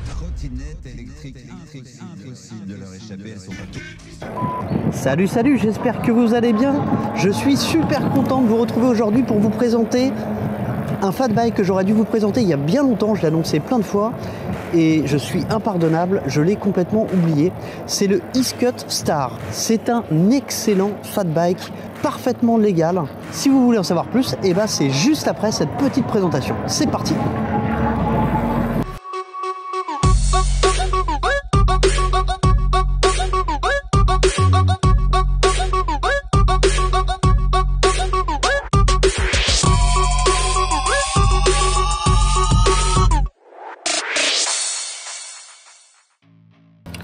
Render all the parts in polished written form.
Trottinette électrique, impossible de leur échapper, elles sont partout. Salut, j'espère que vous allez bien. Je suis super content de vous retrouver aujourd'hui pour vous présenter un fat bike que j'aurais dû vous présenter il y a bien longtemps, je l'ai annoncé plein de fois et je suis impardonnable, je l'ai complètement oublié. C'est le Iscut Star. C'est un excellent fat bike, parfaitement légal. Si vous voulez en savoir plus, et ben c'est juste après cette petite présentation. C'est parti.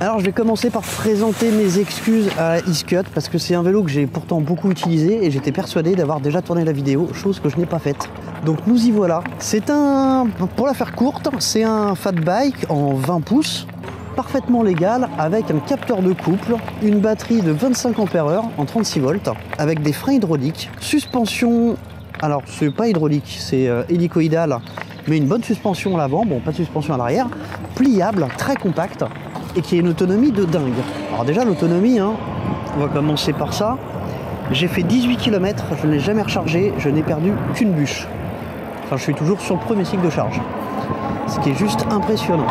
Alors je vais commencer par présenter mes excuses à Iscut parce que c'est un vélo que j'ai pourtant beaucoup utilisé et j'étais persuadé d'avoir déjà tourné la vidéo, chose que je n'ai pas faite. Donc nous y voilà. C'est un, pour la faire courte, c'est un fat bike en 20 pouces, parfaitement légal, avec un capteur de couple, une batterie de 25 Ah en 36 volts, avec des freins hydrauliques, suspension, alors c'est pas hydraulique, c'est hélicoïdal, mais une bonne suspension à l'avant, bon pas de suspension à l'arrière, pliable, très compact, et qui a une autonomie de dingue. Alors déjà l'autonomie, hein, on va commencer par ça. J'ai fait 18 km, je ne l'ai jamais rechargé, je n'ai perdu qu'une bûche. Enfin je suis toujours sur le premier cycle de charge. Ce qui est juste impressionnant.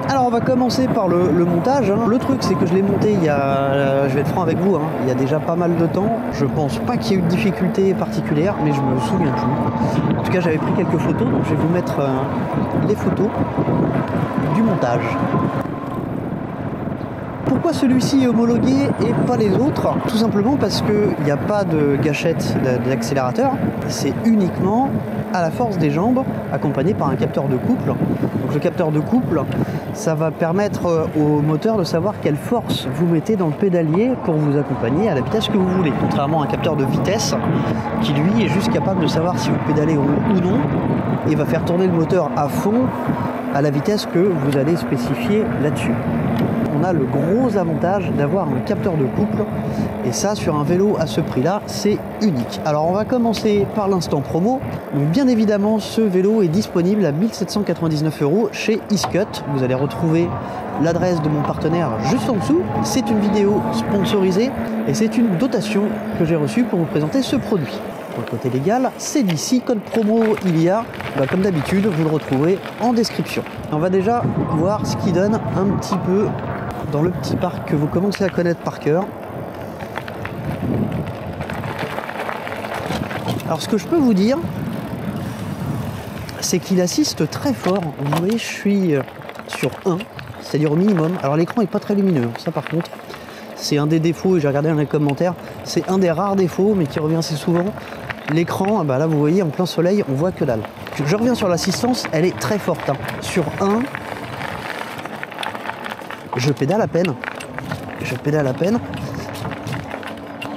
Alors on va commencer par le montage. Hein. Le truc c'est que je l'ai monté il y a, je vais être franc avec vous, hein, il y a déjà pas mal de temps. Je pense pas qu'il y ait eu de difficulté particulière, mais je me souviens plus. En tout cas j'avais pris quelques photos, donc je vais vous mettre les photos du montage. Pourquoi celui-ci est homologué et pas les autres? Tout simplement parce qu'il n'y a pas de gâchette d'accélérateur, c'est uniquement à la force des jambes, accompagné par un capteur de couple. Donc le capteur de couple, ça va permettre au moteur de savoir quelle force vous mettez dans le pédalier pour vous accompagner à la vitesse que vous voulez. Contrairement à un capteur de vitesse qui lui est juste capable de savoir si vous pédalez ou non et va faire tourner le moteur à fond à la vitesse que vous allez spécifier là-dessus. On a le gros avantage d'avoir un capteur de couple et ça sur un vélo à ce prix-là, c'est unique. Alors on va commencer par l'instant promo. Donc, bien évidemment, ce vélo est disponible à 1799 € chez Iscut. Vous allez retrouver l'adresse de mon partenaire juste en dessous. C'est une vidéo sponsorisée et c'est une dotation que j'ai reçue pour vous présenter ce produit. Pour le côté légal, c'est d'ici, code promo il y a, comme d'habitude, vous le retrouvez en description. On va déjà voir ce qui donne un petit peu dans le petit parc que vous commencez à connaître par cœur. Alors ce que je peux vous dire, c'est qu'il assiste très fort. Vous voyez, je suis sur 1, c'est-à-dire au minimum. Alors l'écran n'est pas très lumineux, ça par contre, c'est un des défauts, et j'ai regardé dans les commentaires, c'est un des rares défauts, mais qui revient assez souvent. L'écran, là vous voyez, en plein soleil, on voit que dalle. Je reviens sur l'assistance, elle est très forte. Hein. Sur 1, je pédale à peine. Je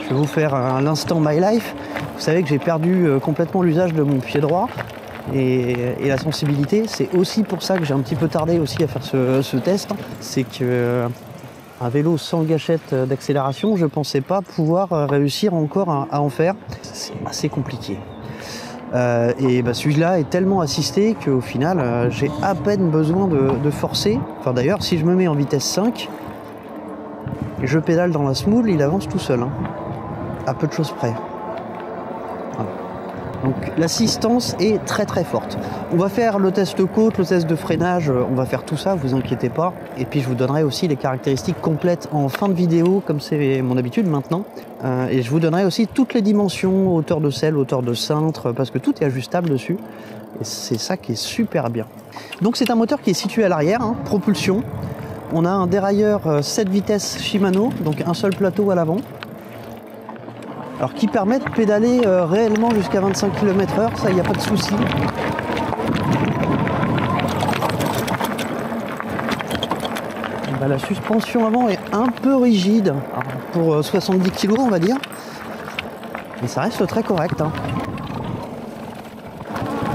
vais vous faire l'instant My Life. Vous savez que j'ai perdu complètement l'usage de mon pied droit et la sensibilité. C'est aussi pour ça que j'ai un petit peu tardé aussi à faire ce test. C'est que un vélo sans gâchette d'accélération, je ne pensais pas pouvoir réussir encore à en faire. C'est assez compliqué. Et celui-là est tellement assisté qu'au final, j'ai à peine besoin de forcer. Enfin d'ailleurs, si je me mets en vitesse 5, je pédale dans la smooth, il avance tout seul, hein, à peu de choses près. Voilà. Donc l'assistance est très très forte. On va faire le test côte, le test de freinage, on va faire tout ça, vous inquiétez pas. Et puis je vous donnerai aussi les caractéristiques complètes en fin de vidéo, comme c'est mon habitude maintenant. Et je vous donnerai aussi toutes les dimensions, hauteur de selle, hauteur de cintre, parce que tout est ajustable dessus. Et c'est ça qui est super bien. Donc c'est un moteur qui est situé à l'arrière, hein, propulsion. On a un dérailleur 7 vitesses Shimano, donc un seul plateau à l'avant. Alors qui permet de pédaler réellement jusqu'à 25 km/h, ça il n'y a pas de souci. La suspension avant est un peu rigide, pour 70 kg on va dire, mais ça reste très correct. Hein.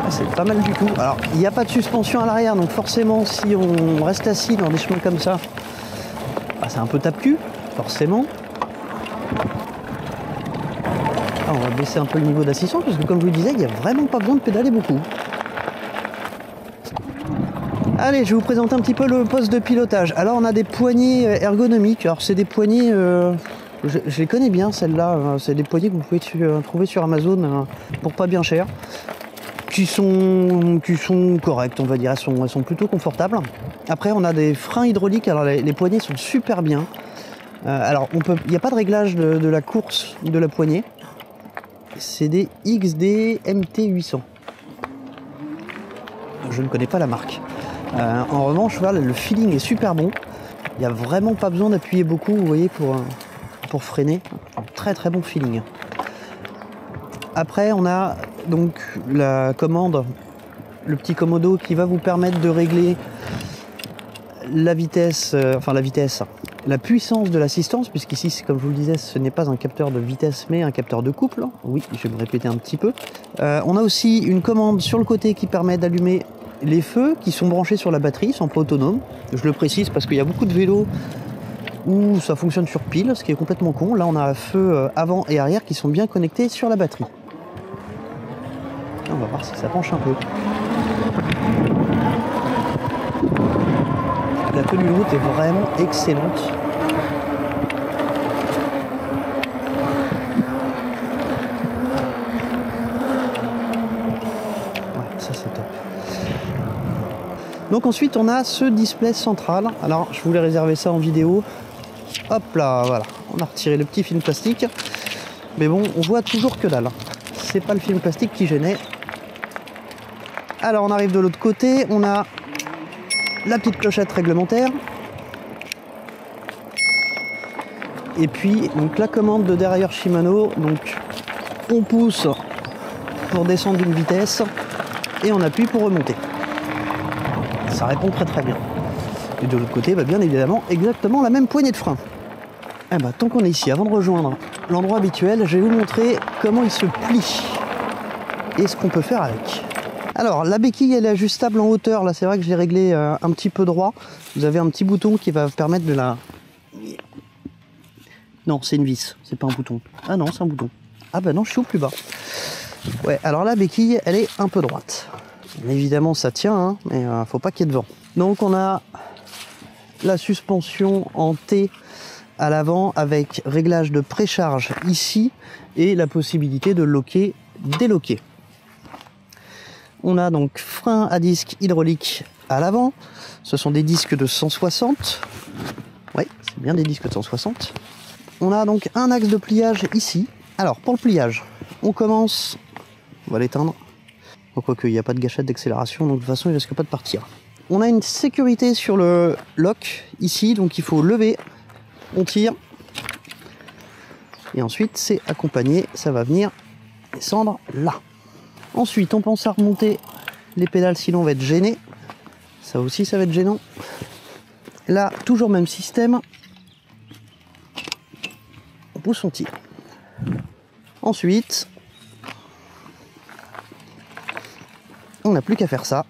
C'est pas mal du tout. Alors il n'y a pas de suspension à l'arrière, donc forcément si on reste assis dans des chemins comme ça, c'est un peu tape-cul, forcément. On va baisser un peu le niveau d'assistance parce que comme je vous le disais, il n'y a vraiment pas besoin de pédaler beaucoup. Allez, je vais vous présenter un petit peu le poste de pilotage. Alors on a des poignées ergonomiques. Alors c'est des poignées, je les connais bien celles-là. C'est des poignées que vous pouvez trouver sur Amazon pour pas bien cher. Qui sont correctes, on va dire. Elles sont plutôt confortables. Après on a des freins hydrauliques. Alors les poignées sont super bien. Alors il n'y a pas de réglage de la course de la poignée. C'est des XD MT800. Je ne connais pas la marque. En revanche, voilà, le feeling est super bon. Il n'y a vraiment pas besoin d'appuyer beaucoup, vous voyez, pour freiner. Un très très bon feeling. Après, on a donc la commande, le petit commodo qui va vous permettre de régler la vitesse, la puissance de l'assistance, puisqu'ici, comme je vous le disais, ce n'est pas un capteur de vitesse, mais un capteur de couple. Oui, je vais me répéter un petit peu. On a aussi une commande sur le côté qui permet d'allumer les feux qui sont branchés sur la batterie, ils sont pas autonomes. Je le précise parce qu'il y a beaucoup de vélos où ça fonctionne sur pile, ce qui est complètement con. Là, on a un feu avant et arrière qui sont bien connectés sur la batterie. On va voir si ça penche un peu. La tenue de route est vraiment excellente. Ouais, ça c'est top. Donc ensuite on a ce display central. Alors je voulais réserver ça en vidéo. Hop là, voilà. On a retiré le petit film plastique. Mais bon, on voit toujours que dalle. C'est pas le film plastique qui gênait. Alors on arrive de l'autre côté. On a la petite clochette réglementaire. Et puis donc la commande de dérailleur Shimano. Donc on pousse pour descendre d'une vitesse et on appuie pour remonter. Ça répond très très bien. Et de l'autre côté, bien évidemment, exactement la même poignée de frein. Eh ben, tant qu'on est ici, avant de rejoindre l'endroit habituel, je vais vous montrer comment il se plie et ce qu'on peut faire avec. Alors, la béquille, elle est ajustable en hauteur. Là, c'est vrai que j'ai réglé un petit peu droit. Vous avez un petit bouton qui va permettre de la... Non, c'est une vis, c'est pas un bouton. Ah non, c'est un bouton. Ah ben non, je suis au plus bas. Ouais, alors la béquille, elle est un peu droite. Évidemment ça tient, hein, mais faut pas qu'il y ait de vent. Donc on a la suspension en T à l'avant avec réglage de précharge ici et la possibilité de loquer, déloquer. On a donc frein à disque hydraulique à l'avant. Ce sont des disques de 160. Oui, c'est bien des disques de 160. On a donc un axe de pliage ici. Alors pour le pliage, on commence, on va l'éteindre. Quoique il n'y a pas de gâchette d'accélération, donc de toute façon il ne risque pas de partir. On a une sécurité sur le lock ici, donc il faut lever, on tire, et ensuite c'est accompagné, ça va venir descendre là. Ensuite on pense à remonter les pédales, sinon on va être gêné. Ça aussi ça va être gênant. Là, toujours même système. On pousse, on tire. Ensuite, on n'a plus qu'à faire ça.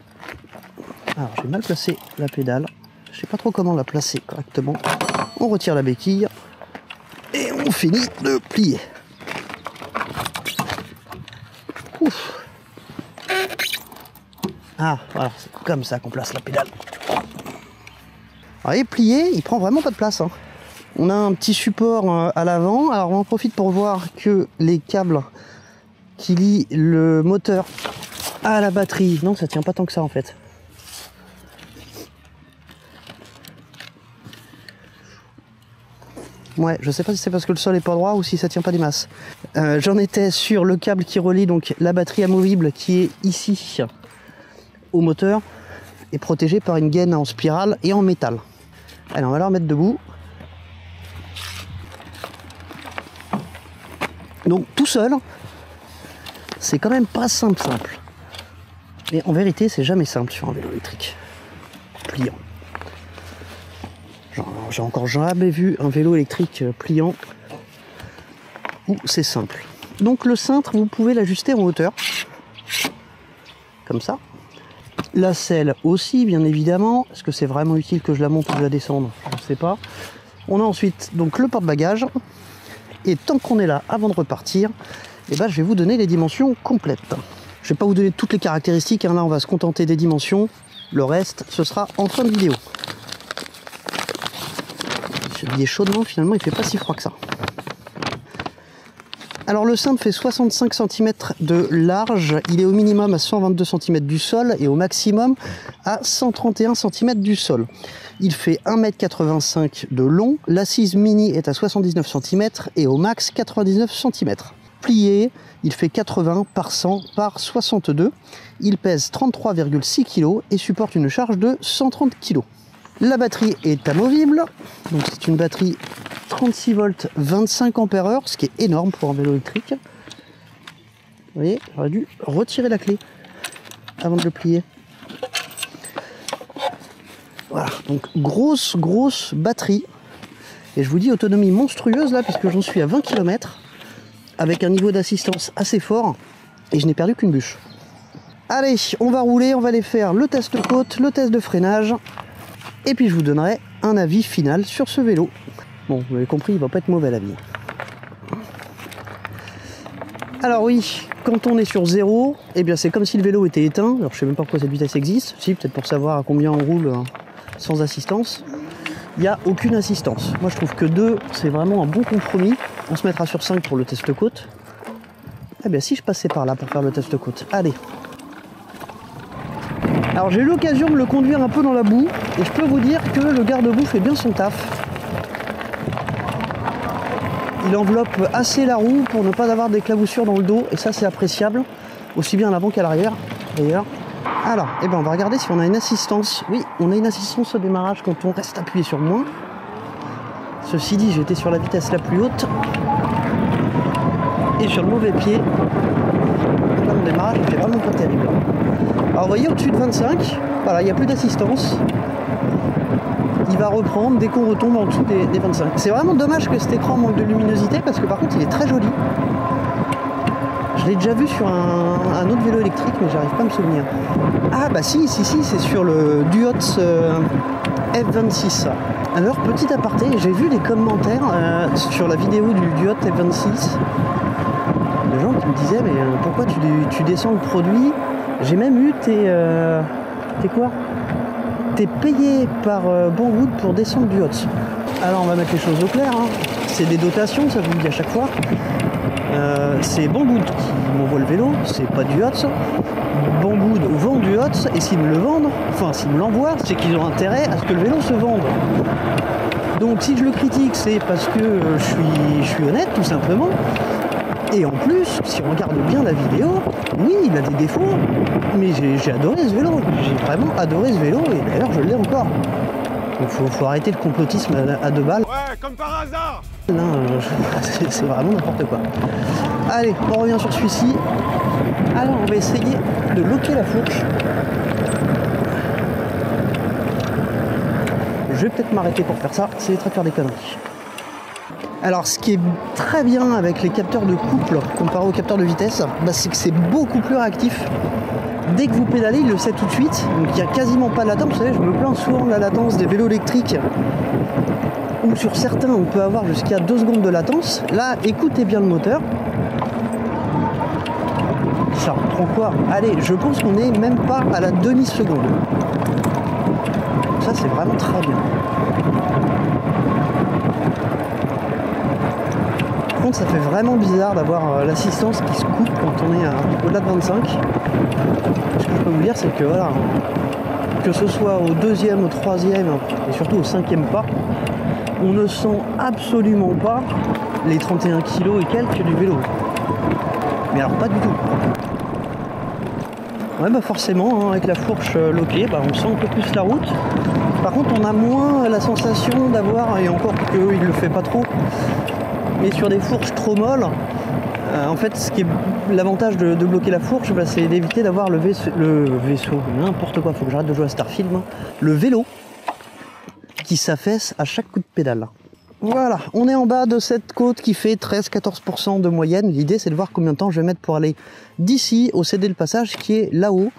Alors j'ai mal placé la pédale. Je sais pas trop comment la placer correctement. On retire la béquille et on finit de plier. Ouf. Ah voilà, c'est comme ça qu'on place la pédale. Alors, il est plié, il prend vraiment pas de place. Hein. On a un petit support à l'avant. Alors on en profite pour voir que les câbles qui lient le moteur à la batterie, non, ça tient pas tant que ça en fait. Ouais, je sais pas si c'est parce que le sol est pas droit ou si ça tient pas des masses. J'en étais sur le câble qui relie donc la batterie amovible qui est ici au moteur et protégée par une gaine en spirale et en métal. Allez, on va la remettre debout. Donc tout seul, c'est quand même pas simple. Mais en vérité, c'est jamais simple sur un vélo électrique. Pliant. J'ai encore jamais vu un vélo électrique pliant où c'est simple. Donc le cintre, vous pouvez l'ajuster en hauteur. Comme ça. La selle aussi, bien évidemment. Est-ce que c'est vraiment utile que je la monte ou que je la descende? Je ne sais pas. On a ensuite donc le porte-bagages. Et tant qu'on est là, avant de repartir, eh ben, je vais vous donner les dimensions complètes. Je vais pas vous donner toutes les caractéristiques, hein. Là on va se contenter des dimensions. Le reste, ce sera en fin de vidéo. J'ai habillé chaudement, finalement il fait pas si froid que ça. Alors le cintre fait 65 cm de large, il est au minimum à 122 cm du sol et au maximum à 131 cm du sol. Il fait 1,85 m de long, l'assise mini est à 79 cm et au max 99 cm. Plié, il fait 80 par 100 par 62, il pèse 33,6 kg et supporte une charge de 130 kg. La batterie est amovible, donc c'est une batterie 36 volts 25 Ah, ce qui est énorme pour un vélo électrique. Vous voyez, j'aurais dû retirer la clé avant de le plier. Voilà, donc grosse batterie. Et je vous dis autonomie monstrueuse là, puisque j'en suis à 20 km, avec un niveau d'assistance assez fort, et je n'ai perdu qu'une bûche. Allez, on va rouler, on va aller faire le test côte, le test de freinage, et puis je vous donnerai un avis final sur ce vélo. Bon, vous avez compris, il va pas être mauvais l'avis. Alors oui, quand on est sur 0, eh bien c'est comme si le vélo était éteint. Alors je sais même pas pourquoi cette vitesse existe. Si, peut-être pour savoir à combien on roule sans assistance. Il n'y a aucune assistance. Moi je trouve que 2, c'est vraiment un bon compromis. On se mettra sur 5 pour le test côte. Eh bien si je passais par là pour faire le test côte. Allez. Alors j'ai eu l'occasion de le conduire un peu dans la boue. Et je peux vous dire que le garde-boue fait bien son taf. Il enveloppe assez la roue pour ne pas avoir d'éclaboussures dans le dos, et ça c'est appréciable, aussi bien à l'avant qu'à l'arrière d'ailleurs. Alors, eh ben on va regarder si on a une assistance. Oui, on a une assistance au démarrage quand on reste appuyé sur moins. Ceci dit, j'étais sur la vitesse la plus haute et sur le mauvais pied. Là, mon démarrage n'était vraiment pas terrible. Alors vous voyez, au-dessus de 25, voilà, il n'y a plus d'assistance. Il va reprendre dès qu'on retombe en dessous des 25. C'est vraiment dommage que cet écran manque de luminosité parce que par contre il est très joli. Je l'ai déjà vu sur un autre vélo électrique mais j'arrive pas à me souvenir. Ah bah si, c'est sur le Duotz F26. Alors petit aparté, j'ai vu les commentaires sur la vidéo du Duotz F26. Les gens qui me disaient mais pourquoi tu descends le produit? J'ai même eu tes quoi? T'es payé par Banggood pour descendre du Duotz. Alors on va mettre les choses au clair, hein. C'est des dotations, ça vous le dit à chaque fois. C'est Banggood qui m'envoie le vélo, c'est pas du Duotz. Banggood vend du Duotz et s'ils me le vendent, enfin s'ils me l'envoient, c'est qu'ils ont intérêt à ce que le vélo se vende. Donc si je le critique, c'est parce que je suis honnête tout simplement. Et en plus, si on regarde bien la vidéo, oui, il a des défauts, mais j'ai adoré ce vélo. J'ai vraiment adoré ce vélo, et d'ailleurs, je l'ai encore. Donc faut arrêter le complotisme à 2 balles. Ouais, comme par hasard. Là, c'est vraiment n'importe quoi. Allez, on revient sur celui-ci. Alors, on va essayer de loquer la fourche. Je vais peut-être m'arrêter pour faire ça, ça évitera de faire des conneries. Alors ce qui est très bien avec les capteurs de couple comparé aux capteurs de vitesse, bah, c'est que c'est beaucoup plus réactif. Dès que vous pédalez, il le sait tout de suite, donc il n'y a quasiment pas de latence. Vous savez, je me plains souvent de la latence des vélos électriques, où sur certains on peut avoir jusqu'à 2 secondes de latence. Là, écoutez bien le moteur. Ça reprend quoi? Allez, je pense qu'on n'est même pas à la demi-seconde. Ça c'est vraiment très bien. Par contre, ça fait vraiment bizarre d'avoir l'assistance qui se coupe quand on est au-delà de 25. Ce que je peux vous dire, c'est que voilà, que ce soit au 2e, au 3e et surtout au 5e pas, on ne sent absolument pas les 31 kg et quelques du vélo. Mais alors pas du tout. Ouais, bah forcément, hein, avec la fourche loquée, bah, on sent un peu plus la route. Par contre, on a moins la sensation d'avoir, et encore qu'il ne le fait pas trop, mais sur des fourches trop molles, en fait, ce qui est l'avantage de bloquer la fourche, bah, c'est d'éviter d'avoir le vaisseau, n'importe quoi, faut que j'arrête de jouer à Starfield, hein. Le vélo qui s'affaisse à chaque coup de pédale. Voilà, on est en bas de cette côte qui fait 13-14% de moyenne. L'idée, c'est de voir combien de temps je vais mettre pour aller d'ici au CD le passage qui est là-haut.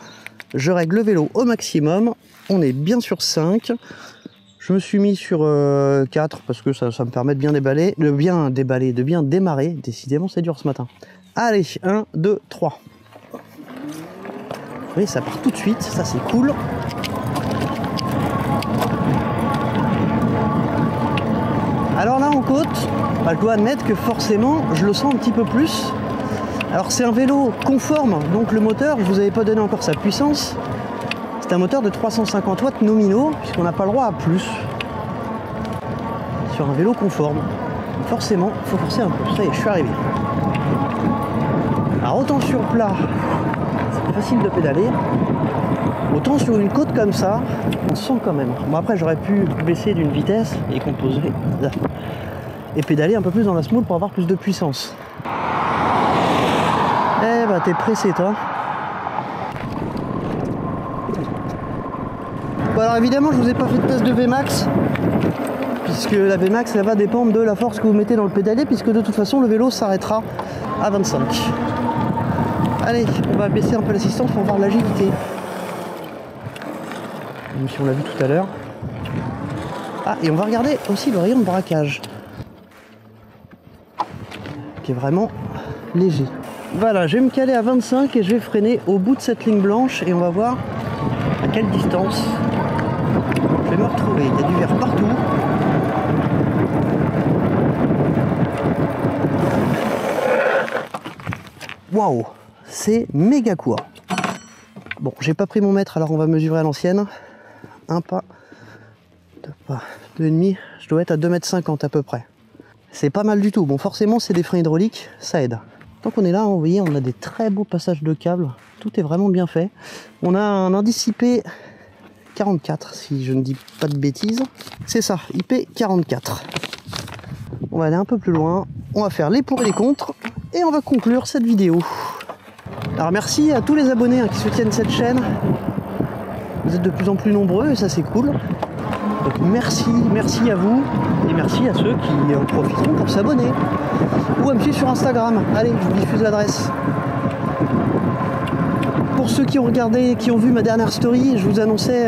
Je règle le vélo au maximum. On est bien sur 5. Je me suis mis sur 4 parce que ça me permet de bien démarrer. Décidément, c'est dur ce matin. Allez, 1, 2, 3. Vous voyez, ça part tout de suite, ça c'est cool. Alors là en côte, bah, je dois admettre que forcément je le sens un petit peu plus. Alors c'est un vélo conforme, donc le moteur, je vous avais pas donné encore sa puissance. C'est un moteur de 350 watts nominaux, puisqu'on n'a pas le droit à plus. Sur un vélo conforme. Donc forcément, il faut forcer un peu. Ça y est, je suis arrivé. Alors autant sur plat, c'est facile de pédaler. Autant sur une côte comme ça, on sent quand même. Bon après j'aurais pu baisser d'une vitesse et composer et pédaler un peu plus dans la smooth pour avoir plus de puissance. Eh bah t'es pressé toi. Bon alors évidemment je vous ai pas fait de test de Vmax, puisque la Vmax elle va dépendre de la force que vous mettez dans le pédalier, puisque de toute façon le vélo s'arrêtera à 25. Allez, on va baisser un peu l'assistance pour voir l'agilité. Même si on l'a vu tout à l'heure. Ah, et on va regarder aussi le rayon de braquage, qui est vraiment léger. Voilà, je vais me caler à 25 et je vais freiner au bout de cette ligne blanche et on va voir à quelle distance je vais me retrouver. Il y a du verre partout. Waouh, c'est méga court. Bon, j'ai pas pris mon mètre, alors on va mesurer à l'ancienne. Un pas, deux pas, 2,5. Je dois être à 2,50 m à peu près. C'est pas mal du tout. Bon, forcément, c'est des freins hydrauliques, ça aide. Tant qu'on est là, vous voyez, on a des très beaux passages de câbles. Tout est vraiment bien fait. On a un indice IP 44, si je ne dis pas de bêtises. C'est ça, IP 44. On va aller un peu plus loin. On va faire les pour et les contre. Et on va conclure cette vidéo. Alors merci à tous les abonnés qui soutiennent cette chaîne. Vous êtes de plus en plus nombreux et ça c'est cool. Donc merci à vous et merci à ceux qui en profiteront pour s'abonner. Ou à me suivre sur Instagram. Allez, je vous diffuse l'adresse. Pour ceux qui ont regardé, qui ont vu ma dernière story, je vous annonçais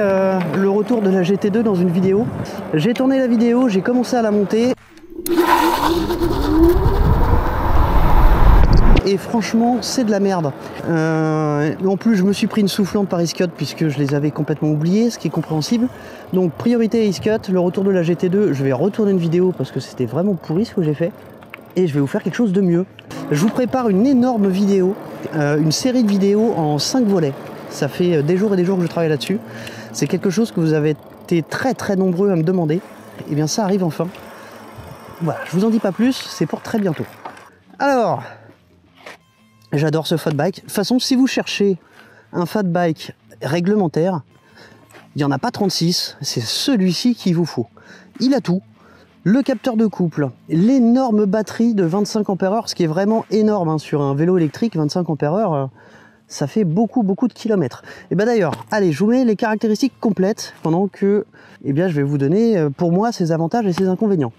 le retour de la GT2 dans une vidéo. J'ai tourné la vidéo, j'ai commencé à la monter. Et franchement, c'est de la merde. En plus, je me suis pris une soufflante par Iscut puisque je les avais complètement oubliés, ce qui est compréhensible. Donc, priorité à Iscut, le retour de la GT2. Je vais retourner une vidéo parce que c'était vraiment pourri ce que j'ai fait. Et je vais vous faire quelque chose de mieux. Je vous prépare une énorme vidéo, une série de vidéos en 5 volets. Ça fait des jours et des jours que je travaille là-dessus. C'est quelque chose que vous avez été très nombreux à me demander. Et bien, ça arrive enfin. Voilà, je vous en dis pas plus, c'est pour très bientôt. Alors... j'adore ce fat bike. De toute façon, si vous cherchez un fat bike réglementaire, il n'y en a pas 36, c'est celui-ci qu'il vous faut. Il a tout. Le capteur de couple, l'énorme batterie de 25 Ah, ce qui est vraiment énorme hein, sur un vélo électrique, 25 Ah, ça fait beaucoup de kilomètres. Et bien d'ailleurs, allez, je vous mets les caractéristiques complètes pendant que je vais vous donner pour moi ses avantages et ses inconvénients.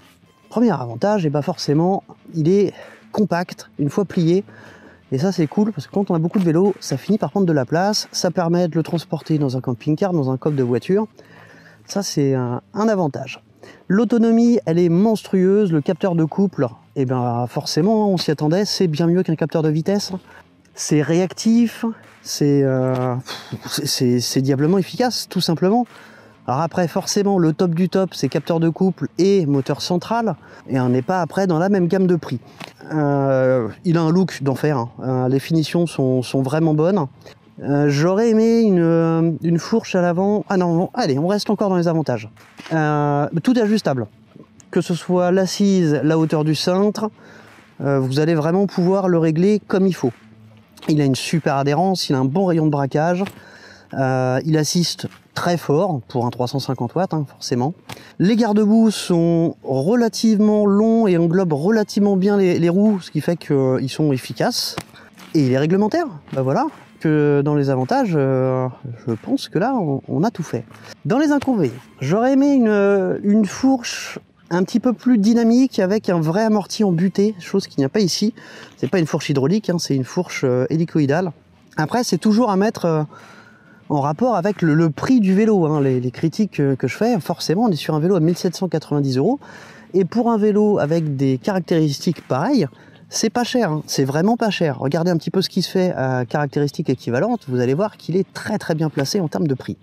Premier avantage, forcément, il est compact, une fois plié. Et ça c'est cool parce que quand on a beaucoup de vélos, ça finit par prendre de la place, ça permet de le transporter dans un camping-car, dans un coffre de voiture. Ça c'est un avantage. L'autonomie, elle est monstrueuse, le capteur de couple, forcément on s'y attendait, c'est bien mieux qu'un capteur de vitesse. C'est réactif, c'est diablement efficace tout simplement. Alors après forcément le top du top c'est capteur de couple et moteur central et on n'est pas après dans la même gamme de prix. Il a un look d'enfer, hein. Les finitions sont vraiment bonnes. J'aurais aimé une fourche à l'avant. Ah non, allez, on reste encore dans les avantages. Tout est ajustable. Que ce soit l'assise, la hauteur du cintre, vous allez vraiment pouvoir le régler comme il faut. Il a une super adhérence, il a un bon rayon de braquage. Il assiste très fort pour un 350 watts, hein, forcément. Les garde-boue sont relativement longs et englobent relativement bien les roues, ce qui fait qu'ils sont efficaces. Et il est réglementaire, voilà. Que dans les avantages, je pense que là, on a tout fait. Dans les inconvénients, j'aurais aimé une fourche un petit peu plus dynamique avec un vrai amorti en butée, chose qu'il n'y a pas ici. C'est pas une fourche hydraulique, hein, c'est une fourche hélicoïdale. Après, c'est toujours à mettre en rapport avec le prix du vélo. Hein. Les critiques que je fais, forcément, on est sur un vélo à 1790 €. Et pour un vélo avec des caractéristiques pareilles, C'est pas cher, hein. C'est vraiment pas cher. Regardez un petit peu ce qui se fait à caractéristiques équivalentes, vous allez voir qu'il est très très bien placé en termes de prix.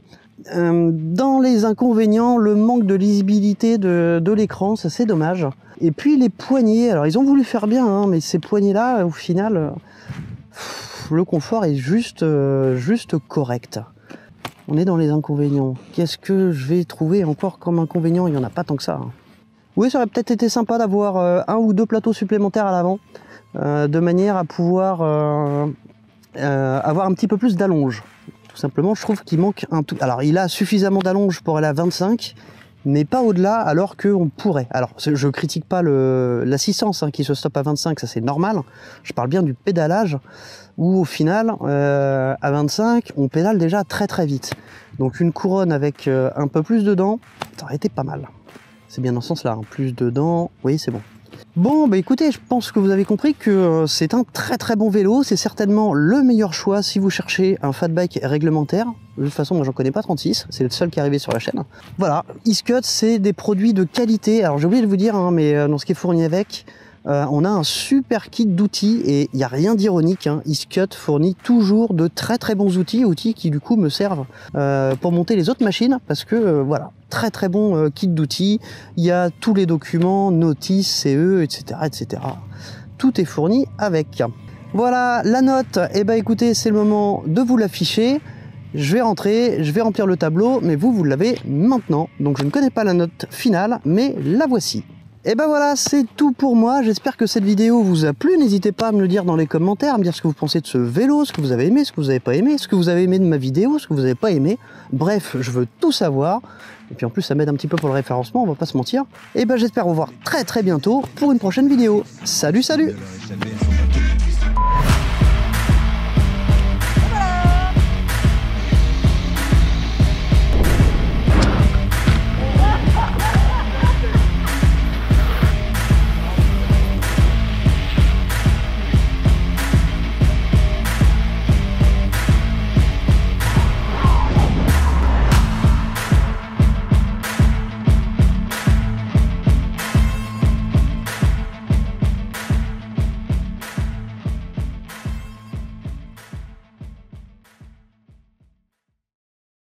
Dans les inconvénients, le manque de lisibilité de l'écran, ça c'est dommage. Et puis les poignées, alors ils ont voulu faire bien, hein, mais ces poignées-là, au final, le confort est juste correct. On est dans les inconvénients. Qu'est-ce que je vais trouver encore comme inconvénient? Il n'y en a pas tant que ça. Oui, ça aurait peut-être été sympa d'avoir un ou deux plateaux supplémentaires à l'avant, de manière à pouvoir avoir un petit peu plus d'allonge. Tout simplement, je trouve qu'il manque un tout. Alors, il a suffisamment d'allonge pour aller à 25, mais pas au-delà, alors qu'on pourrait. Alors, je critique pas l'assistance hein, qui se stoppe à 25, ça c'est normal. Je parle bien du pédalage, où au final, à 25, on pédale déjà très très vite. Donc une couronne avec un peu plus de dents, ça aurait été pas mal. C'est bien dans ce sens-là, hein. Plus de dents, oui c'est bon. Bon, bah écoutez, je pense que vous avez compris que c'est un très très bon vélo. C'est certainement le meilleur choix si vous cherchez un fat bike réglementaire. De toute façon, moi j'en connais pas 36, c'est le seul qui est arrivé sur la chaîne. Voilà, Iscut, c'est des produits de qualité. Alors j'ai oublié de vous dire, hein, mais dans ce qui est fourni avec, on a un super kit d'outils et il n'y a rien d'ironique. Hein. Iscut fournit toujours de très très bons outils qui du coup me servent pour monter les autres machines parce que voilà, très très bon kit d'outils. Il y a tous les documents, notices, CE, etc., etc. Tout est fourni avec. Voilà, la note, eh ben écoutez, c'est le moment de vous l'afficher. Je vais rentrer, je vais remplir le tableau, mais vous l'avez maintenant. Donc je ne connais pas la note finale, mais la voici. Et ben voilà, c'est tout pour moi. J'espère que cette vidéo vous a plu. N'hésitez pas à me le dire dans les commentaires, à me dire ce que vous pensez de ce vélo, ce que vous avez aimé, ce que vous n'avez pas aimé, ce que vous avez aimé de ma vidéo, ce que vous n'avez pas aimé. Bref, je veux tout savoir. Et puis en plus, ça m'aide un petit peu pour le référencement, on va pas se mentir. Et ben j'espère vous voir très très bientôt pour une prochaine vidéo. Salut, salut!